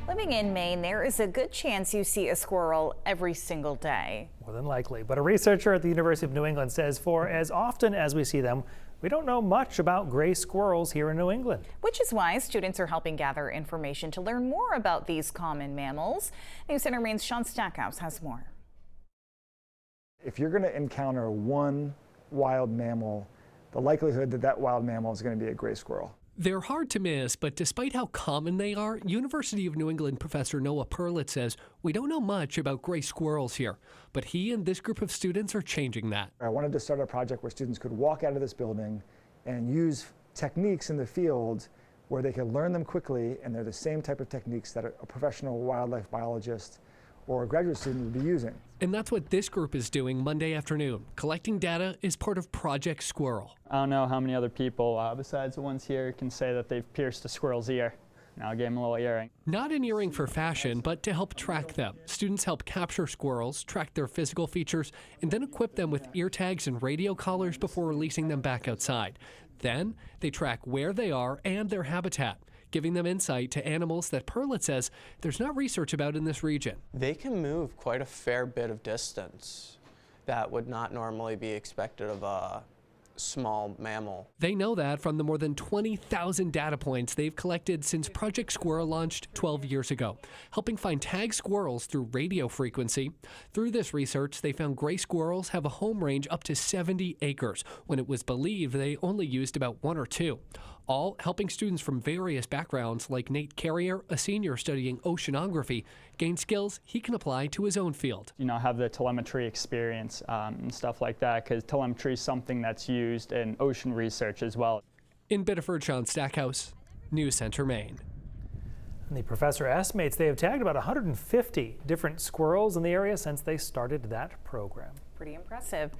Living in Maine, there is a good chance you see a squirrel every single day. More than likely. But a researcher at the University of New England says for as often as we see them, we don't know much about gray squirrels here in New England. Which is why students are helping gather information to learn more about these common mammals. News Center Maine's Sean Stackhouse has more. If you're going to encounter one wild mammal, the likelihood that that wild mammal is going to be a gray squirrel. They're hard to miss, but despite how common they are, University of New England professor Noah Perlitz says we don't know much about gray squirrels here. But he and this group of students are changing that. I wanted to start a project where students could walk out of this building and use techniques in the field where they could learn them quickly, and they're the same type of techniques that a professional wildlife biologist or a graduate student would be using. And that's what this group is doing Monday afternoon. Collecting data is part of Project Squirrel. I don't know how many other people, besides the ones here, can say that they've pierced a squirrel's ear. Now give them a little earring. Not an earring for fashion, but to help track them. Students help capture squirrels, track their physical features, and then equip them with ear tags and radio collars before releasing them back outside. Then they track where they are and their habitat, giving them insight to animals that Perlitz says there's not research about in this region. They can move quite a fair bit of distance that would not normally be expected of a small mammal. They know that from the more than 20,000 data points they've collected since Project Squirrel launched 12 years ago, helping find tagged squirrels through radio frequency. Through this research, they found gray squirrels have a home range up to 70 acres, when it was believed they only used about 1 or 2. All helping students from various backgrounds, like Nate Carrier, a senior studying oceanography, gain skills he can apply to his own field. Have the telemetry experience and stuff like that, because telemetry is something that's used in ocean research as well. In Biddeford, Sean Stackhouse, News Center, Maine. And the professor estimates they have tagged about 150 different squirrels in the area since they started that program. Pretty impressive.